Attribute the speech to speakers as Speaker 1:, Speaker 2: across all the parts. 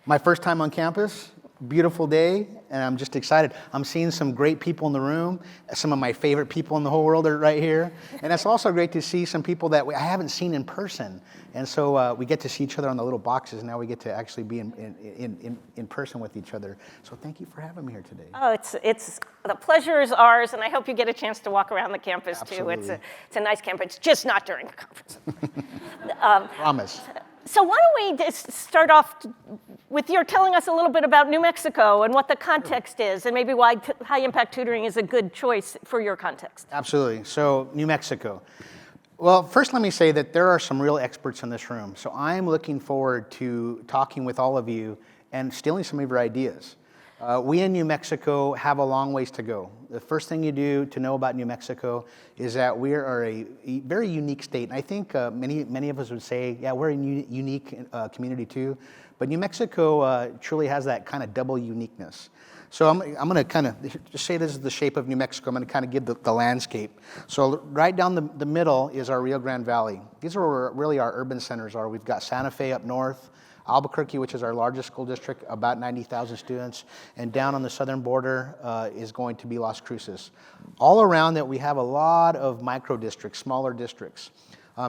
Speaker 1: My first time on campus, beautiful day, and I'm just excited. I'm seeing some great people in the room. Some of my favorite people in the whole world are right here. And it's also great to see some people that I haven't seen in person. And so we get to see each other on the little boxes, and now we get to actually be in person with each other. So thank you for having me here today.
Speaker 2: Oh, it's the pleasure is ours, and I hope you get a chance to walk around the campus
Speaker 1: Absolutely.
Speaker 2: too. It's a nice campus, just not during the conference.
Speaker 1: Promise.
Speaker 2: So why don't we just start off with your telling us a little bit about New Mexico and what the context is, and maybe why high impact tutoring is a good choice for your context.
Speaker 1: Absolutely. So New Mexico. Well, first let me say that there are some real experts in this room. So I'm looking forward to talking with all of you and stealing some of your ideas. We in New Mexico have a long ways to go. The first thing you do to know about New Mexico is that we are a very unique state. And I think many of us would say, yeah, we're a unique community too. But New Mexico truly has that kind of double uniqueness. So I'm going to kind of just say this is the shape of New Mexico. I'm going to kind of give the landscape. So right down the middle is our Rio Grande Valley. These are where really our urban centers are. We've got Santa Fe up north, Albuquerque, which is our largest school district, about 90,000 students, and down on the southern border is going to be Las Cruces. All around that, we have a lot of micro districts, smaller districts.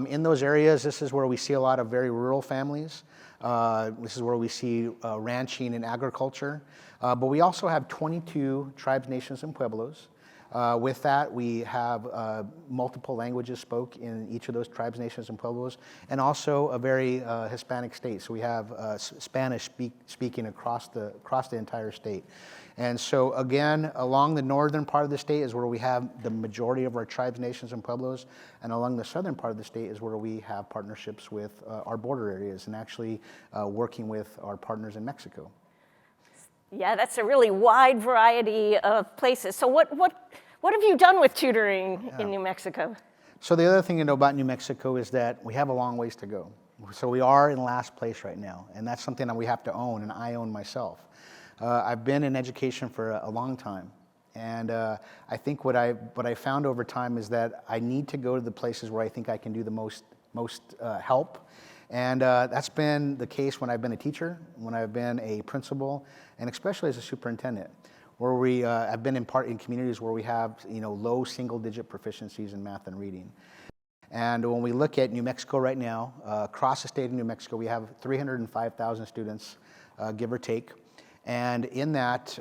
Speaker 1: In those areas, this is where we see a lot of very rural families. This is where we see ranching and agriculture. But we also have 22 tribes, nations, and pueblos. With that, we have multiple languages spoke in each of those tribes, nations, and pueblos, and also a very Hispanic state. So we have Spanish speaking across the entire state. And so again, along the northern part of the state is where we have the majority of our tribes, nations, and pueblos, and along the southern part of the state is where we have partnerships with our border areas and actually working with our partners in Mexico.
Speaker 2: Yeah, that's a really wide variety of places. So what have you done with tutoring in New Mexico?
Speaker 1: So the other thing to know about New Mexico is that we have a long ways to go. So we are in last place right now, and that's something that we have to own, and I own myself. I've been in education for a long time, and I think what I found over time is that I need to go to the places where I think I can do the most help. And that's been the case when I've been a teacher, when I've been a principal, and especially as a superintendent, where I've been in communities where we have low single-digit proficiencies in math and reading. And when we look at New Mexico right now, across the state of New Mexico, we have 305,000 students, give or take. And in that,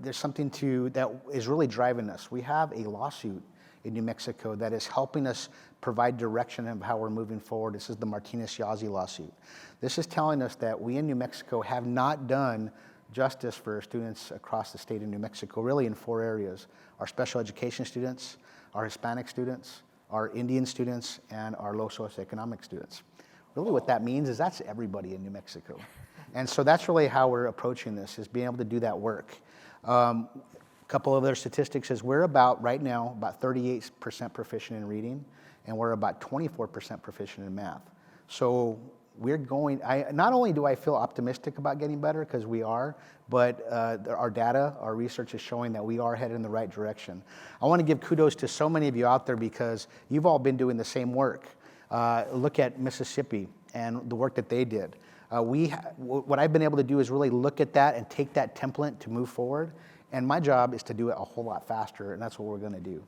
Speaker 1: there's something that is really driving us. We have a lawsuit in New Mexico that is helping us provide direction of how we're moving forward. This is the Martinez-Yazzie lawsuit. This is telling us that we in New Mexico have not done justice for students across the state of New Mexico, really in 4 areas: our special education students, our Hispanic students, our Indian students, and our low socioeconomic students. Really what that means is that's everybody in New Mexico. And so that's really how we're approaching this, is being able to do that work. A couple of other statistics is we're right now about 38% proficient in reading, and we're about 24% proficient in math. So we're not only do I feel optimistic about getting better, because we are, but our data, our research is showing that we are headed in the right direction. I want to give kudos to so many of you out there because you've all been doing the same work. Look at Mississippi and the work that they did. What I've been able to do is really look at that and take that template to move forward. And my job is to do it a whole lot faster, and that's what we're going to do.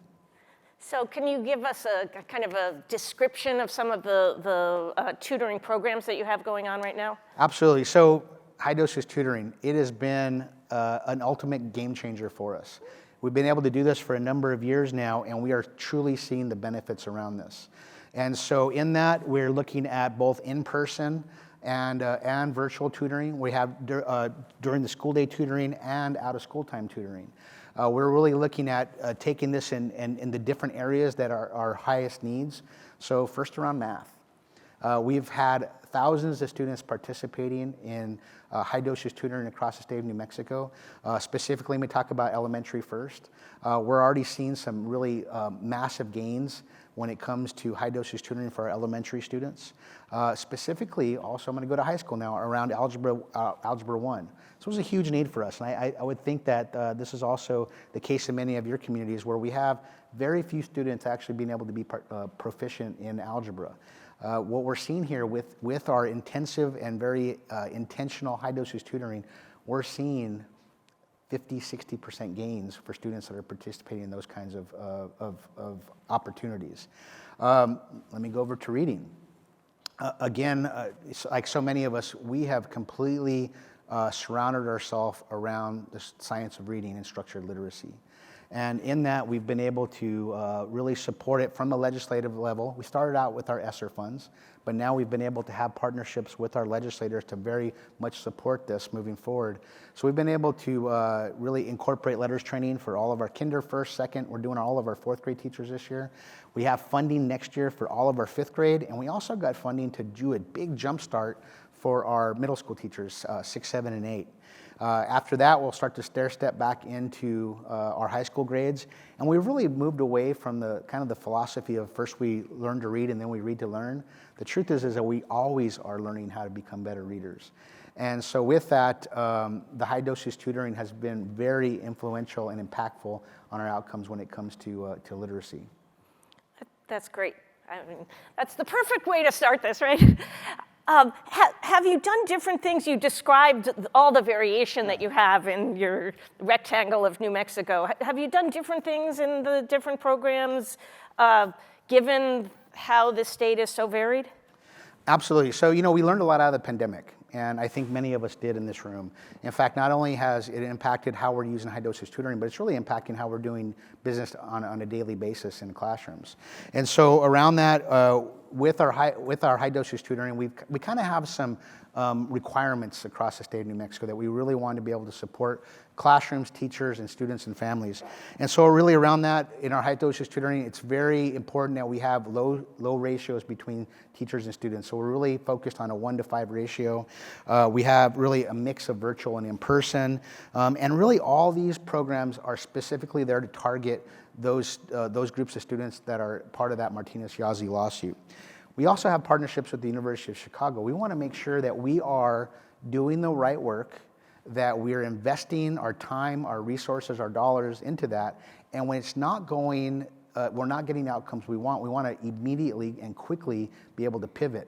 Speaker 2: So can you give us a kind of a description of some of the tutoring programs that you have going on right now?
Speaker 1: Absolutely. So high dosage tutoring, it has been an ultimate game changer for us. We've been able to do this for a number of years now, and we are truly seeing the benefits around this. And so in that, we're looking at both in-person and virtual tutoring. We have during the school day tutoring and out of school time tutoring. We're really looking at taking this in the different areas that are our highest needs. So first around math. We've had thousands of students participating in high dosage tutoring across the state of New Mexico. Specifically, we talk about elementary first. We're already seeing some really massive gains when it comes to high dosage tutoring for our elementary students. Specifically, also, I'm going to go to high school now around Algebra 1. So it was a huge need for us, and I would think that this is also the case in many of your communities where we have very few students actually being able to be proficient in algebra. What we're seeing here with our intensive and very intentional high dosage tutoring, we're seeing 50, 60% gains for students that are participating in those kinds of opportunities. Let me go over to reading. Again, like so many of us, we have completely surrounded ourselves around the science of reading and structured literacy. And in that, we've been able to really support it from the legislative level. We started out with our ESSER funds, but now we've been able to have partnerships with our legislators to very much support this moving forward. So we've been able to really incorporate letters training for all of our kinder, first, second. We're doing all of our fourth grade teachers this year. We have funding next year for all of our fifth grade, and we also got funding to do a big jump start for our middle school teachers, 6, 7, and 8. After that, we'll start to stair step back into our high school grades. And we've really moved away from the kind of the philosophy of first we learn to read and then we read to learn. The truth is that we always are learning how to become better readers. And so with that, the high dosage tutoring has been very influential and impactful on our outcomes when it comes to literacy.
Speaker 2: That's great. I mean, that's the perfect way to start this, right? Have you done different things? You described all the variation that you have in your rectangle of New Mexico. Have you done different things in the different programs, given how the state is so varied?
Speaker 1: Absolutely. So, we learned a lot out of the pandemic, and I think many of us did in this room. In fact, not only has it impacted how we're using high dosage tutoring, but it's really impacting how we're doing business on a daily basis in classrooms. And so around that, with our high dosage tutoring, we kind of have some requirements across the state of New Mexico that we really want to be able to support classrooms, teachers, and students and families. And so really around that, in our high dosage tutoring, it's very important that we have low ratios between teachers and students. So we're really focused on a 1-to-5 ratio. We have really a mix of virtual and in-person. And really all these programs are specifically there to target those groups of students that are part of that Martinez-Yazzie lawsuit. We also have partnerships with the University of Chicago. We want to make sure that we are doing the right work, that we're investing our time, our resources, our dollars into that. And when it's not going, we're not getting the outcomes we want to immediately and quickly be able to pivot.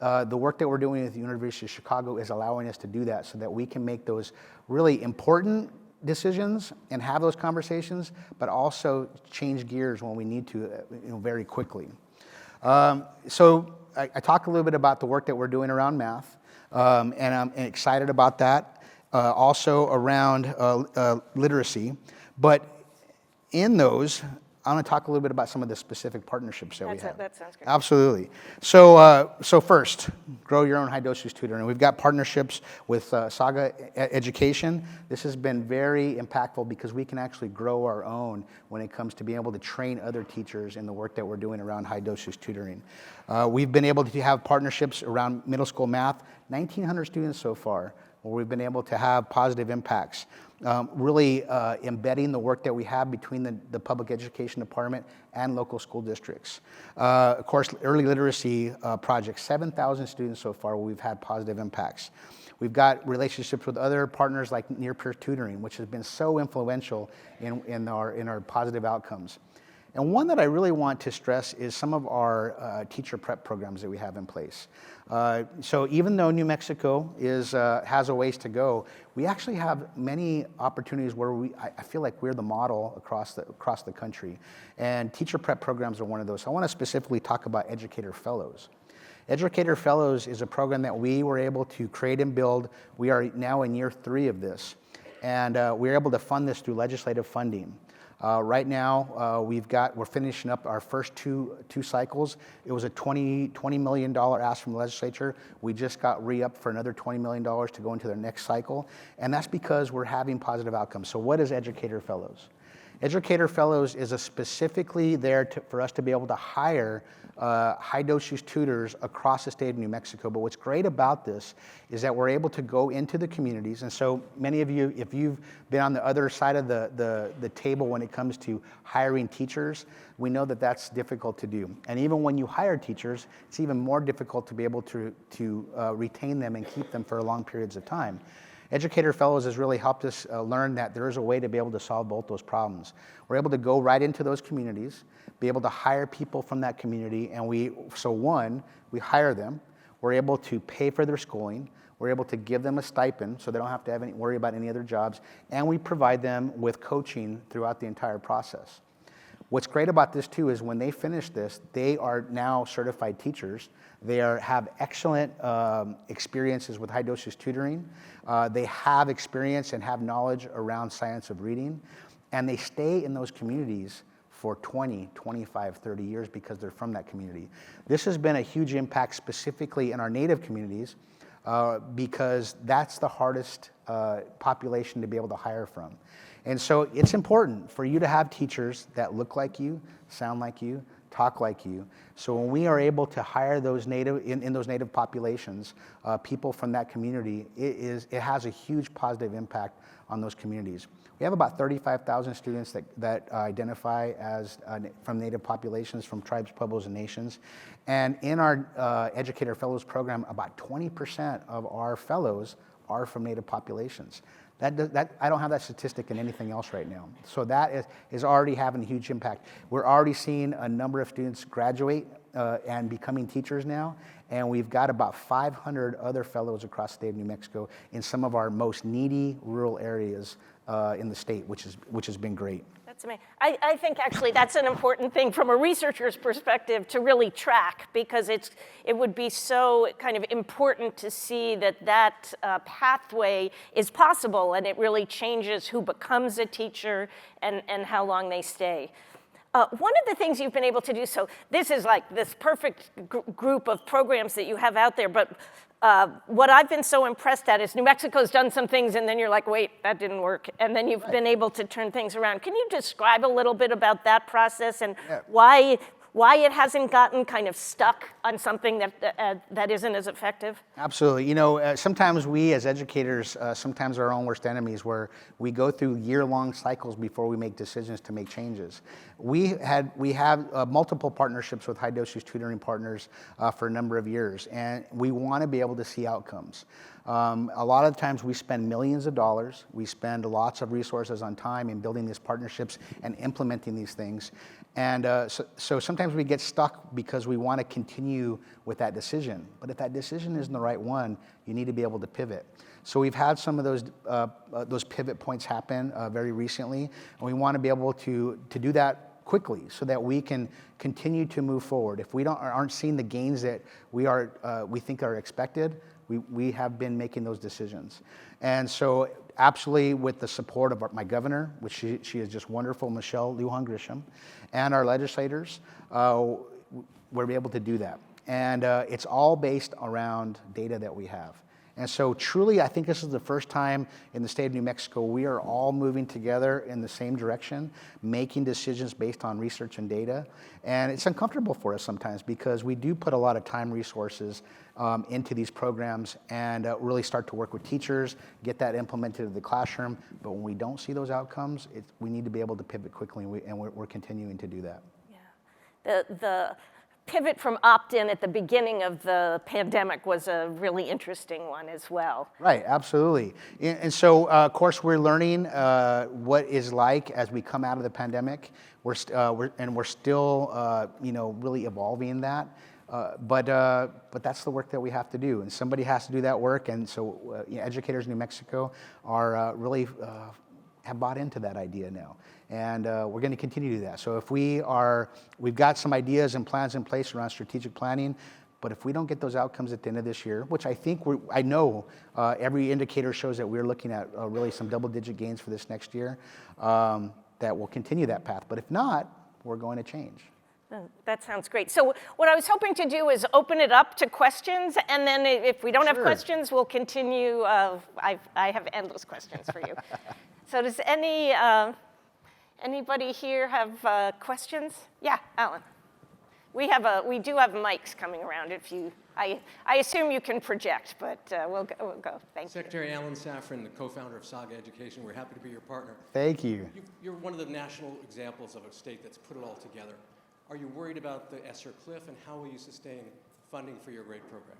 Speaker 1: The work that we're doing with the University of Chicago is allowing us to do that so that we can make those really important decisions and have those conversations, but also change gears when we need to very quickly. So I talked a little bit about the work that we're doing around math, and I'm excited about that. Also around literacy, but in those, I want to talk a little bit about some of the specific partnerships that we have.
Speaker 2: That sounds great.
Speaker 1: Absolutely. So first, grow your own high dosage tutoring. We've got partnerships with Saga Education. This has been very impactful because we can actually grow our own when it comes to being able to train other teachers in the work that we're doing around high dosage tutoring. We've been able to have partnerships around middle school math, 1,900 students so far, where we've been able to have positive impacts. Really embedding the work that we have between the public education department and local school districts. Of course, early literacy projects, 7,000 students so far where we've had positive impacts. We've got relationships with other partners like near-peer tutoring, which has been so influential in our positive outcomes. And one that I really want to stress is some of our teacher prep programs that we have in place. So even though New Mexico has a ways to go, we actually have many opportunities where I feel like we're the model across the country. And teacher prep programs are one of those. So I want to specifically talk about Educator Fellows. Educator Fellows is a program that we were able to create and build. We are now in year 3 of this. And we're able to fund this through legislative funding. Right now, we're finishing up our first two cycles. It was a $20 million ask from the legislature. We just got re-upped for another $20 million to go into their next cycle. And that's because we're having positive outcomes. So what is Educator Fellows? Educator Fellows is specifically there for us to be able to hire high dosage tutors across the state of New Mexico. But what's great about this is that we're able to go into the communities. And so many of you, if you've been on the other side of the table when it comes to hiring teachers, we know that that's difficult to do. And even when you hire teachers, it's even more difficult to be able to retain them and keep them for long periods of time. Educator Fellows has really helped us learn that there is a way to be able to solve both those problems. We're able to go right into those communities, be able to hire people from that community, and we hire them. We're able to pay for their schooling. We're able to give them a stipend so they don't have to worry about any other jobs, and we provide them with coaching throughout the entire process. What's great about this too is when they finish this, they are now certified teachers. They have excellent experiences with high dosage tutoring. They have experience and have knowledge around science of reading, and they stay in those communities for 20, 25, 30 years because they're from that community. This has been a huge impact specifically in our Native communities because that's the hardest population to be able to hire from. And so it's important for you to have teachers that look like you, sound like you, talk like you. So when we are able to hire those native in those native populations, people from that community, it has a huge positive impact on those communities. We have about 35,000 students that identify as from native populations, from tribes, pueblos, and nations. And in our Educator Fellows program, about 20% of our fellows are from native populations. I don't have that statistic in anything else right now. So that is already having a huge impact. We're already seeing a number of students graduate and becoming teachers now, and we've got about 500 other fellows across the state of New Mexico in some of our most needy rural areas in the state, which has been great.
Speaker 2: That's amazing. I think actually that's an important thing from a researcher's perspective to really track, because it would be so kind of important to see that pathway is possible, and it really changes who becomes a teacher and how long they stay. One of the things you've been able to do, so this is like this perfect group of programs that you have out there, but what I've been so impressed at is New Mexico's done some things and then you're like, wait, that didn't work. And then you've been able to turn things around. Can you describe a little bit about that process and why it hasn't gotten kind of stuck on something that isn't as effective?
Speaker 1: Absolutely. You know, sometimes we as educators, sometimes our own worst enemies, where we go through year-long cycles before we make decisions to make changes. We have multiple partnerships with high dosage tutoring partners for a number of years, and we want to be able to see outcomes. A lot of times we spend millions of dollars, we spend lots of resources on time in building these partnerships and implementing these things. And so sometimes we get stuck because we want to continue with that decision. But if that decision isn't the right one, you need to be able to pivot. So we've had some of those pivot points happen very recently, and we want to be able to do that quickly so that we can continue to move forward. If we aren't seeing the gains that we think are expected, we have been making those decisions. And so absolutely with the support of my governor, which she is just wonderful, Michelle Lujan Grisham, and our legislators, we're able to do that. And it's all based around data that we have. And so truly, I think this is the first time in the state of New Mexico we are all moving together in the same direction, making decisions based on research and data. And it's uncomfortable for us sometimes because we do put a lot of time, resources into these programs and really start to work with teachers, get that implemented in the classroom. But when we don't see those outcomes, we need to be able to pivot quickly, and we're continuing to do that.
Speaker 2: Yeah. The pivot from opt-in at the beginning of the pandemic was a really interesting one as well.
Speaker 1: Right, absolutely. And so, of course, we're learning what is like as we come out of the pandemic. We're still, really evolving that. But that's the work that we have to do, and somebody has to do that work. And so, educators in New Mexico are really have bought into that idea now. And we're going to continue to do that. So if we've got some ideas and plans in place around strategic planning, but if we don't get those outcomes at the end of this year, which I know every indicator shows that we're looking at really some double-digit gains for this next year, that we'll continue that path. But if not, we're going to change.
Speaker 2: That sounds great. So what I was hoping to do is open it up to questions, and then if we don't have questions, we'll continue. I have endless questions for you. So does anybody here have questions? Yeah, Alan. We do have mics coming around. I assume you can project, but we'll go. Thank you.
Speaker 3: Secretary Alan Safran, the co-founder of Saga Education. We're happy to be your partner.
Speaker 1: Thank you.
Speaker 3: You're one of the national examples of a state that's put it all together. Are you worried about the ESSER cliff, and how will you sustain funding for your great program?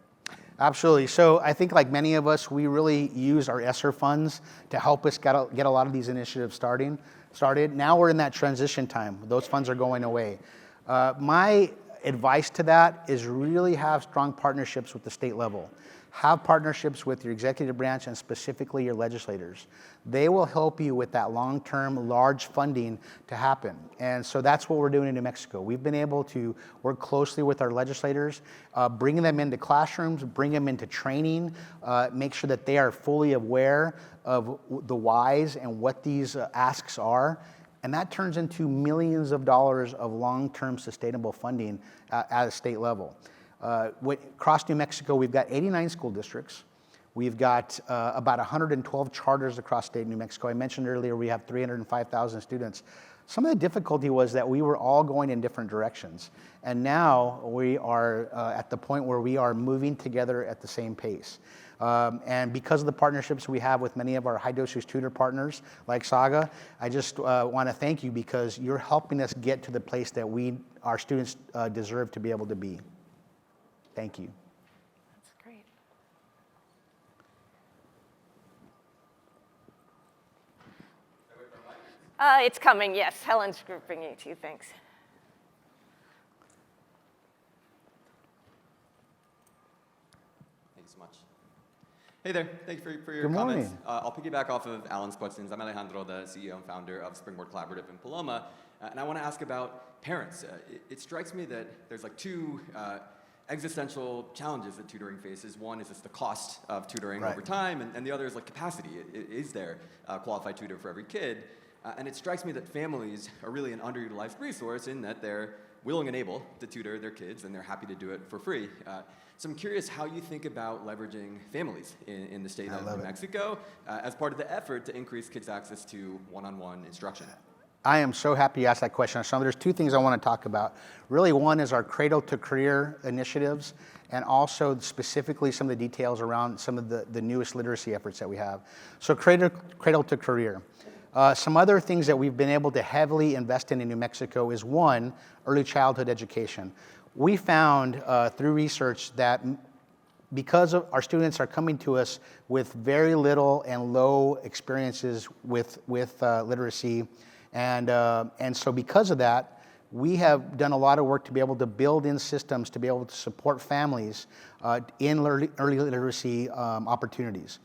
Speaker 1: Absolutely. So I think like many of us, we really use our ESSER funds to help us get a lot of these initiatives started. Now we're in that transition time. Those funds are going away. My advice to that is really have strong partnerships with the state level. Have partnerships with your executive branch and specifically your legislators. They will help you with that long-term, large funding to happen. And so that's what we're doing in New Mexico. We've been able to work closely with our legislators, bring them into classrooms, bring them into training, make sure that they are fully aware of the whys and what these asks are. And that turns into millions of dollars of long-term sustainable funding at a state level. Across New Mexico, we've got 89 school districts. We've got about 112 charters across state New Mexico. I mentioned earlier we have 305,000 students. Some of the difficulty was that we were all going in different directions. And now we are at the point where we are moving together at the same pace. And because of the partnerships we have with many of our high-dosage tutor partners, like Saga, I just want to thank you because you're helping us get to the place that our students deserve to be able to be. Thank you.
Speaker 2: That's great. It's coming, yes. Helen's bringing it to you, thanks.
Speaker 4: Thank you so much. Hey there, thank you for your
Speaker 1: Good morning.
Speaker 4: comments. I'll piggyback off of Alan's questions. I'm Alejandro, the CEO and founder of Springboard Collaborative in Paloma, and I want to ask about parents. It strikes me that there's like two existential challenges that tutoring faces. One is just the cost of tutoring over time, and the other is like capacity. Is there a qualified tutor for every kid? And it strikes me that families are really an underutilized resource in that they're willing and able to tutor their kids, and they're happy to do it for free. So I'm curious how you think about leveraging families in the state of New Mexico as part of the effort to increase kids' access to one-on-one instruction.
Speaker 1: I am so happy you asked that question. So there's two things I want to talk about. Really, one is our Cradle to Career initiatives, and also specifically some of the details around some of the newest literacy efforts that we have. So Cradle to Career. Some other things that we've been able to heavily invest in New Mexico is one, early childhood education. We found through research that because our students are coming to us with very little and low experiences with literacy, and so because of that, we have done a lot of work to be able to build in systems to be able to support families in early literacy opportunities.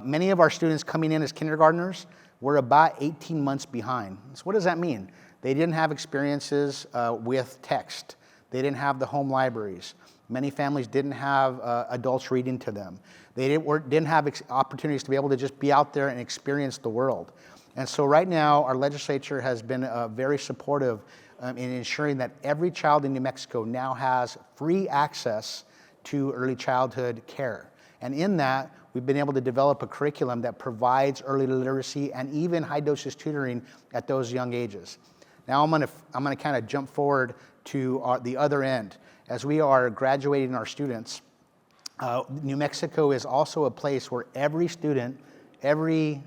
Speaker 1: Many of our students coming in as kindergartners were about 18 months behind. So what does that mean? They didn't have experiences with text. They didn't have the home libraries. Many families didn't have adults reading to them. They didn't have opportunities to be able to just be out there and experience the world. And so right now, our legislature has been very supportive in ensuring that every child in New Mexico now has free access to early childhood care. And in that, we've been able to develop a curriculum that provides early literacy and even high-dosage tutoring at those young ages. Now I'm gonna kind of jump forward to the other end. As we are graduating our students, New Mexico is also a place where every student, every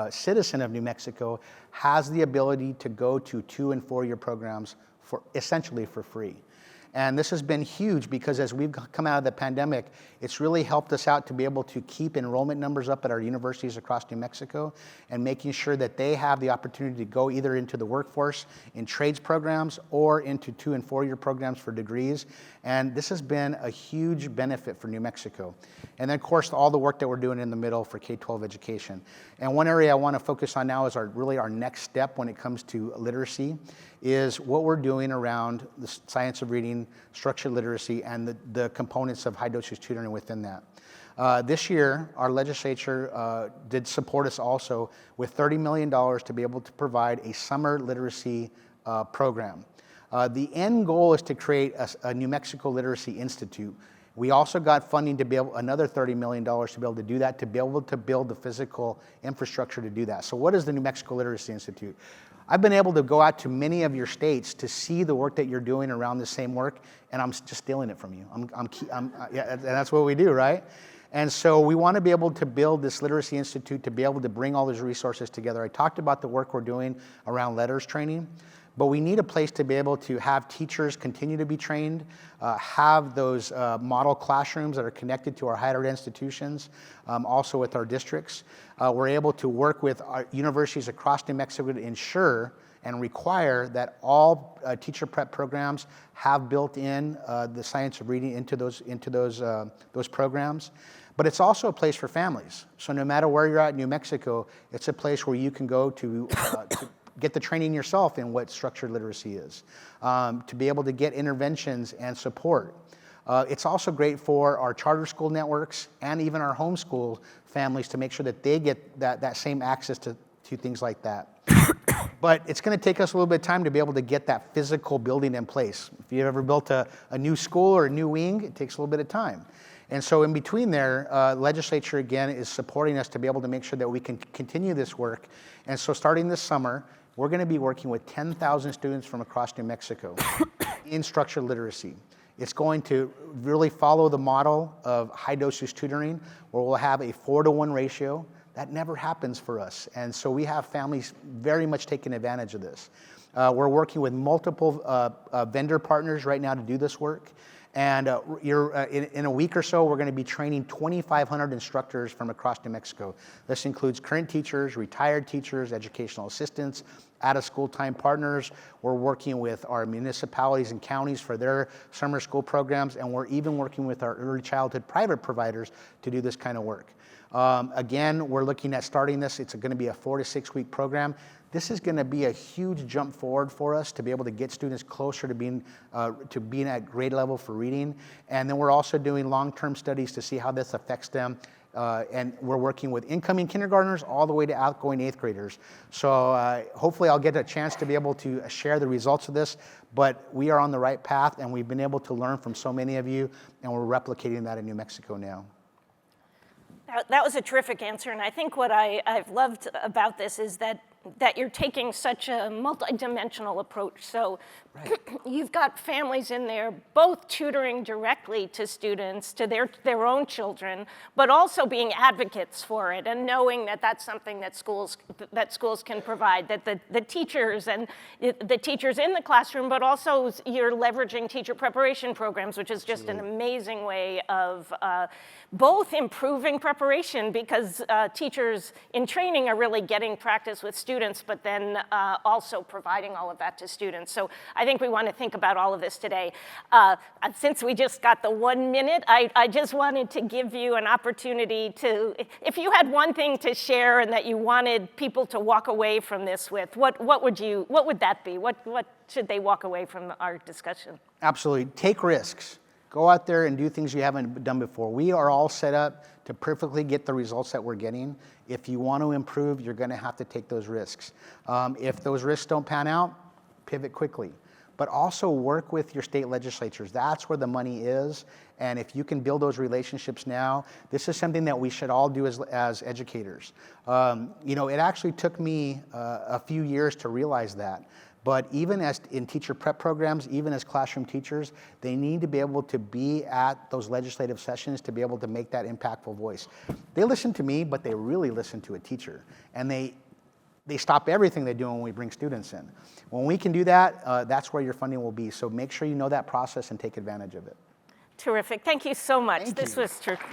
Speaker 1: citizen of New Mexico has the ability to go to 2- and 4-year programs essentially for free. And this has been huge because as we've come out of the pandemic, it's really helped us out to be able to keep enrollment numbers up at our universities across New Mexico and making sure that they have the opportunity to go either into the workforce in trades programs or into 2- and 4-year programs for degrees. And this has been a huge benefit for New Mexico. And then of course, all the work that we're doing in the middle for K-12 education. And one area I want to focus on now is really our next step when it comes to literacy is what we're doing around the science of reading, structured literacy, and the components of high-dosage tutoring within that. This year, our legislature did support us also with $30 million to be able to provide a summer literacy program. The end goal is to create a New Mexico Literacy Institute. We also got funding to be able, another $30 million to be able to do that, to be able to build the physical infrastructure to do that. So what is the New Mexico Literacy Institute? I've been able to go out to many of your states to see the work that you're doing around the same work, and I'm just stealing it from you. Yeah, and that's what we do, right? And so we want to be able to build this Literacy Institute to be able to bring all those resources together. I talked about the work we're doing around letters training, but we need a place to be able to have teachers continue to be trained, have those model classrooms that are connected to our higher ed institutions, also with our districts. We're able to work with our universities across New Mexico to ensure and require that all teacher prep programs have built in the science of reading into those programs. But it's also a place for families. So no matter where you're at in New Mexico, it's a place where you can go to get the training yourself in what structured literacy is, to be able to get interventions and support. It's also great for our charter school networks and even our homeschool families to make sure that they get that same access to things like that. But it's going to take us a little bit of time to be able to get that physical building in place. If you've ever built a new school or a new wing, it takes a little bit of time. And so in between there, legislature again is supporting us to be able to make sure that we can continue this work. And so starting this summer, we're going to be working with 10,000 students from across New Mexico in structured literacy. It's going to really follow the model of high dosage tutoring, where we'll have a 4-to-1 ratio. That never happens for us. And so we have families very much taking advantage of this. We're working with multiple vendor partners right now to do this work. And in a week or so, we're going to be training 2,500 instructors from across New Mexico. This includes current teachers, retired teachers, educational assistants, out-of-school time partners. We're working with our municipalities and counties for their summer school programs, and we're even working with our early childhood private providers to do this kind of work. Again, we're looking at starting this. It's going to be a 4 to 6 week program. This is going to be a huge jump forward for us to be able to get students closer to being at grade level for reading. And then we're also doing long-term studies to see how this affects them. And we're working with incoming kindergartners all the way to outgoing 8th graders. So hopefully I'll get a chance to be able to share the results of this, but we are on the right path, and we've been able to learn from so many of you, and we're replicating that in New Mexico now.
Speaker 2: That was a terrific answer, and I think what I've loved about this is that you're taking such a multidimensional approach. So you've got families in there both tutoring directly to students, to their own children, but also being advocates for it and knowing that that's something that schools can provide, that the teachers and the teachers in the classroom, but also you're leveraging teacher preparation programs, which is just an amazing way of both improving preparation, because teachers in training are really getting practice with students, but then also providing all of that to students. So I think we want to think about all of this today. Since we just got the 1 minute, I just wanted to give you an opportunity to, if you had one thing to share and that you wanted people to walk away from this with, what would that be? What should they walk away from our discussion?
Speaker 1: Absolutely. Take risks. Go out there and do things you haven't done before. We are all set up to perfectly get the results that we're getting. If you want to improve, you're going to have to take those risks. If those risks don't pan out, pivot quickly. But also work with your state legislatures. That's where the money is. And if you can build those relationships now, this is something that we should all do as educators. It actually took me a few years to realize that. But even as in teacher prep programs, even as classroom teachers, they need to be able to be at those legislative sessions to be able to make that impactful voice. They listen to me, but they really listen to a teacher. And they stop everything they do when we bring students in. When we can do that, that's where your funding will be. So make sure you know that process and take advantage of it.
Speaker 2: Terrific. Thank you so much.
Speaker 1: Thank
Speaker 2: This
Speaker 1: you.
Speaker 2: was terrific.